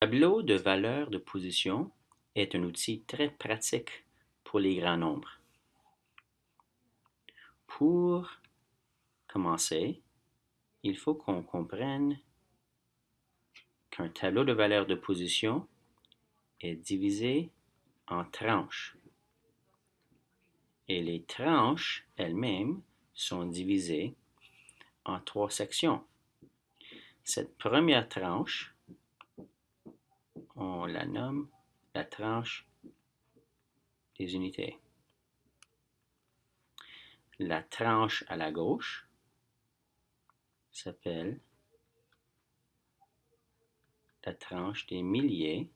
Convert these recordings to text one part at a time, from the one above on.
Tableau de valeurs de position est un outil très pratique pour les grands nombres. Pour commencer, il faut qu'on comprenne qu'un tableau de valeurs de position est divisé en tranches. Et les tranches elles-mêmes sont divisées en 3 sections. Cette première tranche, on la nomme la tranche des unités. La tranche à la gauche s'appelle la tranche des milliers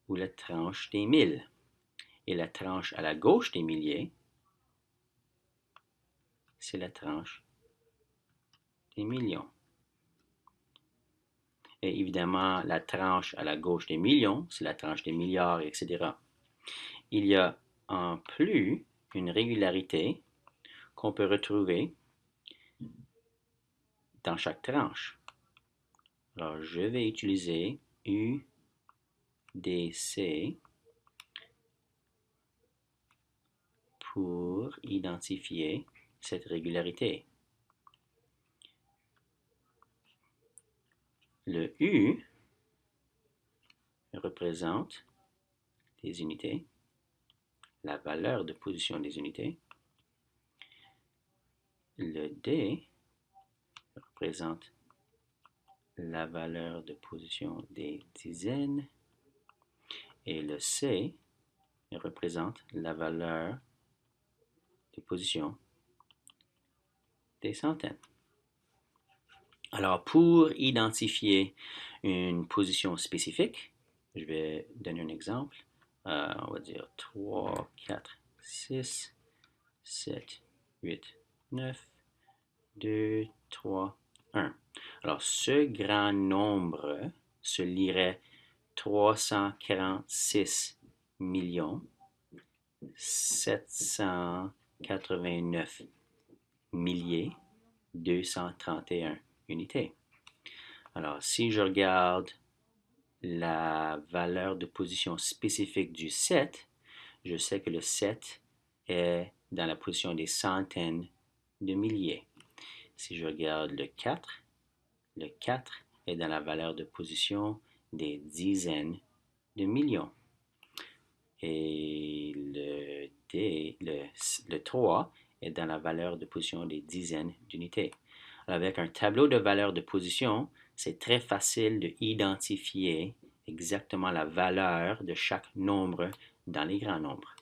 ou la tranche des milles. Et la tranche à la gauche des milliers, c'est la tranche des millions. Et évidemment, la tranche à la gauche des millions, c'est la tranche des milliards, etc. Il y a en plus une régularité qu'on peut retrouver dans chaque tranche. Alors, je vais utiliser UDC pour identifier cette régularité. Le U représente les unités, la valeur de position des unités. Le D représente la valeur de position des dizaines. Et le C représente la valeur de position des centaines. Alors, pour identifier une position spécifique, je vais donner un exemple. On va dire 3, 4, 6, 7, 8, 9, 2, 3, 1. Alors, ce grand nombre se lirait 346 millions 789 milliers 231 unités. Alors, si je regarde la valeur de position spécifique du 7, je sais que le 7 est dans la position des centaines de milliers. Si je regarde le 4 est dans la valeur de position des dizaines de millions. Et le 3 est dans la valeur de position des dizaines d'unités. Avec un tableau de valeurs de position, c'est très facile d'identifier exactement la valeur de chaque nombre dans les grands nombres.